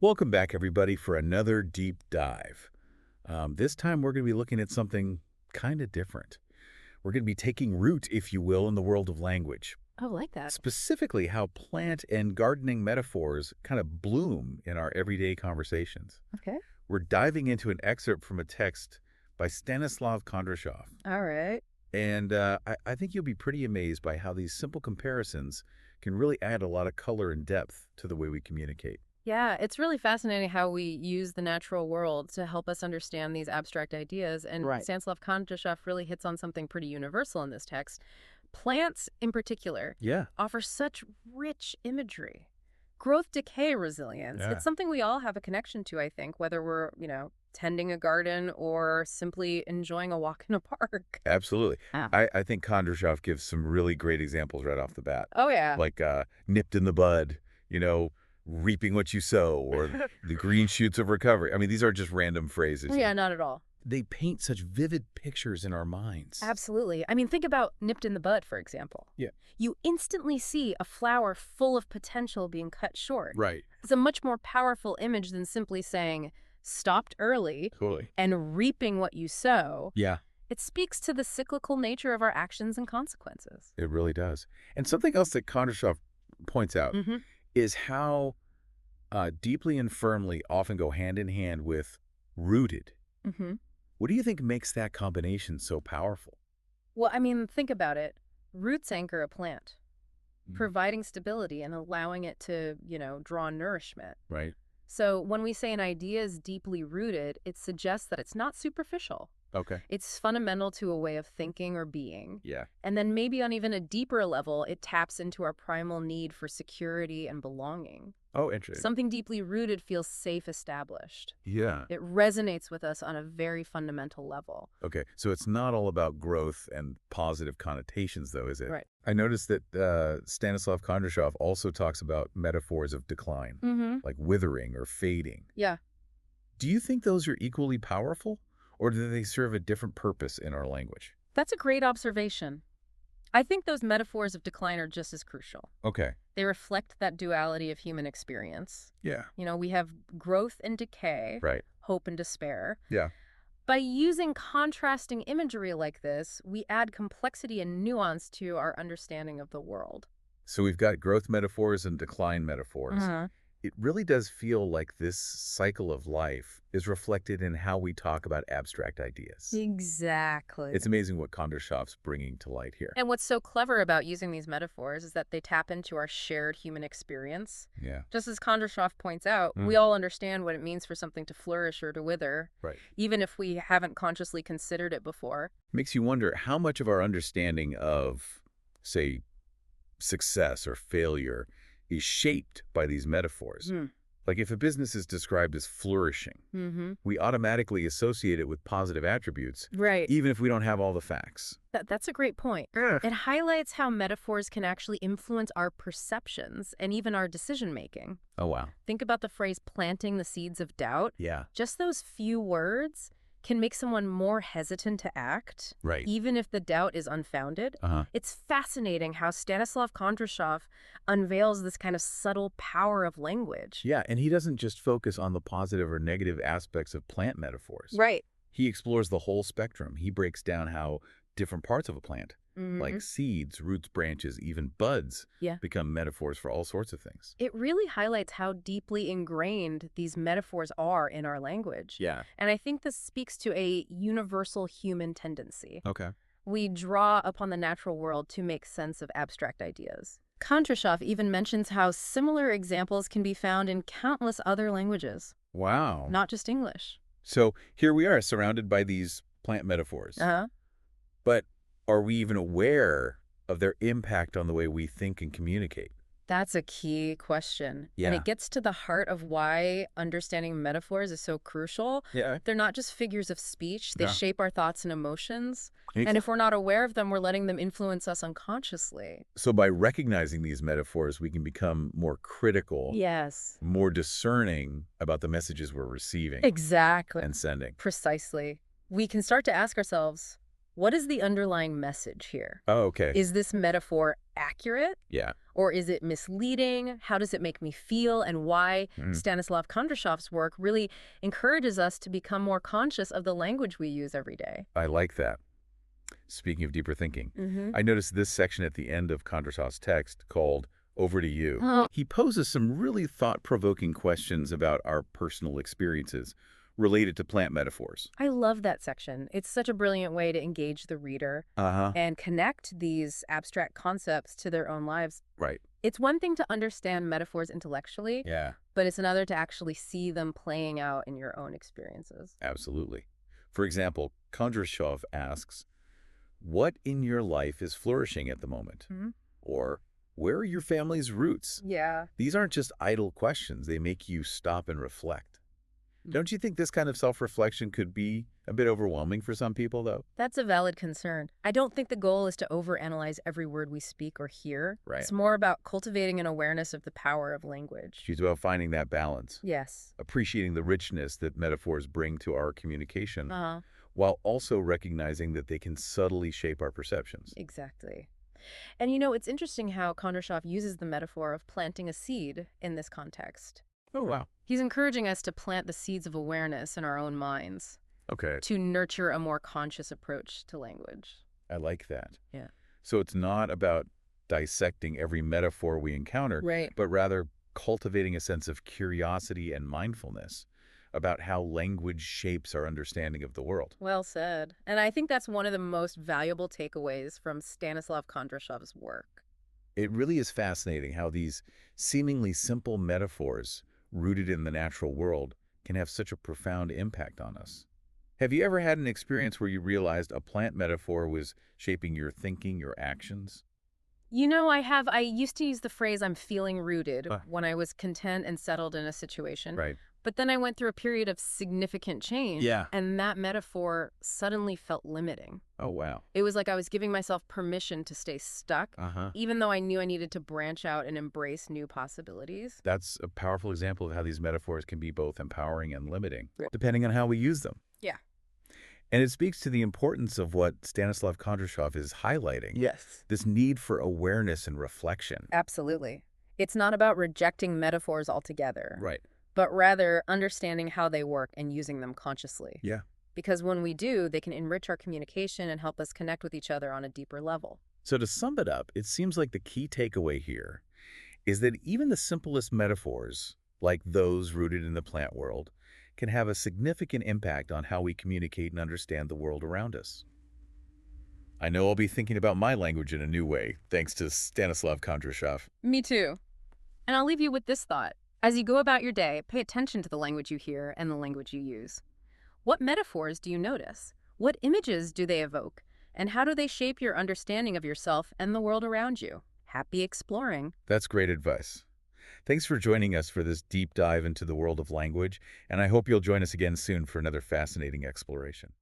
Welcome back, everybody, for another deep dive. This time, we're going to be looking at something kind of different. We're going to be taking root, if you will, in the world of language. Oh, like that. Specifically, how plant and gardening metaphors kind of bloom in our everyday conversations. Okay. We're diving into an excerpt from a text by Stanislav Kondrashov. All right. And I think you'll be pretty amazed by how these simple comparisons can really add a lot of color and depth to the way we communicate. Yeah, it's really fascinating how we use the natural world to help us understand these abstract ideas. And Right. Stanislav Kondrashov really hits on something pretty universal in this text. Plants, in particular, Yeah. offer such rich imagery. Growth, decay, resilience. Yeah. It's something we all have a connection to, I think, whether we're, tending a garden or simply enjoying a walk in a park. Absolutely. Ah. I think Kondrashov gives some really great examples right off the bat. Oh, yeah. Like nipped in the bud, reaping what you sow, or the green shoots of recovery. I mean, these are just random phrases. Yeah, not at all. They paint such vivid pictures in our minds. Absolutely. I mean, think about nipped in the bud, for example. Yeah. You instantly see a flower full of potential being cut short. Right. It's a much more powerful image than simply saying, stopped early Totally. and reaping what you sow. Yeah, It speaks to the cyclical nature of our actions and consequences. it really does. And something else that Kondrashov points out Mm-hmm. is how deeply and firmly often go hand in hand with rooted. Mm-hmm. What do you think makes that combination so powerful? Well, I mean, think about it. Roots anchor a plant, Mm. providing stability and allowing it to, draw nourishment. Right? So when we say an idea is deeply rooted, it suggests that it's not superficial. Okay. It's fundamental to a way of thinking or being. Yeah. And then maybe on even a deeper level, it taps into our primal need for security and belonging. Oh, interesting. Something deeply rooted feels safe, established. Yeah. It resonates with us on a very fundamental level. Okay, so it's not all about growth and positive connotations, though, is it? Right. I noticed that Stanislav Kondrashov also talks about metaphors of decline, Mm-hmm. like withering or fading. Yeah. Do you think those are equally powerful, or do they serve a different purpose in our language? That's a great observation. I think those metaphors of decline are just as crucial. Okay. They reflect that duality of human experience. Yeah. We have growth and decay, Right. hope and despair. Yeah. By using contrasting imagery like this, we add complexity and nuance to our understanding of the world. So we've got growth metaphors and decline metaphors. Uh-huh. It really does feel like this cycle of life is reflected in how we talk about abstract ideas. Exactly. It's amazing what Kondrashov's bringing to light here. And what's so clever about using these metaphors is that they tap into our shared human experience. Yeah. Just as Kondrashov points out, we all understand what it means for something to flourish or to wither, Right. even if we haven't consciously considered it before. Makes you wonder how much of our understanding of, say, success or failure is shaped by these metaphors. Like if a business is described as flourishing, Mm-hmm. we automatically associate it with positive attributes, Right. even if we don't have all the facts. That's a great point. It highlights how metaphors can actually influence our perceptions and even our decision-making. Oh, wow. Think about the phrase planting the seeds of doubt. Yeah, Just those few words can make someone more hesitant to act, right. even if the doubt is unfounded. Uh-huh. It's fascinating how Stanislav Kondrashov unveils this kind of subtle power of language. Yeah, and he doesn't just focus on the positive or negative aspects of plant metaphors. Right. He explores the whole spectrum. He breaks down how different parts of a plant, Mhm. like seeds, roots, branches, even buds, Yeah. become metaphors for all sorts of things. It really highlights how deeply ingrained these metaphors are in our language. Yeah. And I think this speaks to a universal human tendency. Okay. We draw upon the natural world to make sense of abstract ideas. Kondrashov even mentions how similar examples can be found in countless other languages, Wow. not just English. So here we are surrounded by these plant metaphors. Uh-huh. But are we even aware of their impact on the way we think and communicate? That's a key question. Yeah. And it gets to the heart of why understanding metaphors is so crucial. Yeah. They're not just figures of speech. They Yeah. shape our thoughts and emotions. And if we're not aware of them, we're letting them influence us unconsciously. So by recognizing these metaphors, we can become more critical, Yes. more discerning about the messages we're receiving Exactly. and sending. Precisely. We can start to ask ourselves, What is the underlying message here? Oh, okay. Is this metaphor accurate? Yeah. Or is it misleading? How does it make me feel? And why Stanislav Kondrashov's work really encourages us to become more conscious of the language we use every day. I like that. Speaking of deeper thinking, I noticed this section at the end of Kondrashov's text called Over to You. Oh. He poses some really thought-provoking questions about our personal experiences related to plant metaphors. I love that section. It's such a brilliant way to engage the reader and connect these abstract concepts to their own lives. Right. It's one thing to understand metaphors intellectually, Yeah. but it's another to actually see them playing out in your own experiences. Absolutely. For example, Kondrashov asks, what in your life is flourishing at the moment? Or, where are your family's roots? Yeah. These aren't just idle questions. They make you stop and reflect. Don't you think this kind of self-reflection could be a bit overwhelming for some people, though? That's a valid concern. I don't think the goal is to overanalyze every word we speak or hear. Right. It's more about cultivating an awareness of the power of language. It's about finding that balance. Yes. Appreciating the richness that metaphors bring to our communication, while also recognizing that they can subtly shape our perceptions. Exactly. And it's interesting how Kondrashov uses the metaphor of planting a seed in this context. Oh, wow. He's encouraging us to plant the seeds of awareness in our own minds. Okay. To nurture a more conscious approach to language. I like that. Yeah. So it's not about dissecting every metaphor we encounter, Right. but rather cultivating a sense of curiosity and mindfulness about how language shapes our understanding of the world. Well said. And I think that's one of the most valuable takeaways from Stanislav Kondrashov's work. It really is fascinating how these seemingly simple metaphors rooted in the natural world can have such a profound impact on us. Have you ever had an experience where you realized a plant metaphor was shaping your thinking, your actions? I have. I used to use the phrase "I'm feeling rooted" when I was content and settled in a situation. Right. But then I went through a period of significant change. Yeah. And that metaphor suddenly felt limiting. Oh, wow. It was like I was giving myself permission to stay stuck, even though I knew I needed to branch out and embrace new possibilities. That's a powerful example of how these metaphors can be both empowering and limiting, depending on how we use them. Yeah. And it speaks to the importance of what Stanislav Kondrashov is highlighting. Yes. This need for awareness and reflection. Absolutely. It's not about rejecting metaphors altogether. Right. But rather understanding how they work and using them consciously. Yeah. Because when we do, they can enrich our communication and help us connect with each other on a deeper level. So to sum it up, it seems like the key takeaway here is that even the simplest metaphors, like those rooted in the plant world, can have a significant impact on how we communicate and understand the world around us. I know I'll be thinking about my language in a new way, thanks to Stanislav Kondrashov. Me too. And I'll leave you with this thought. As you go about your day, pay attention to the language you hear and the language you use. What metaphors do you notice? What images do they evoke? And how do they shape your understanding of yourself and the world around you? Happy exploring. That's great advice. Thanks for joining us for this deep dive into the world of language, and I hope you'll join us again soon for another fascinating exploration.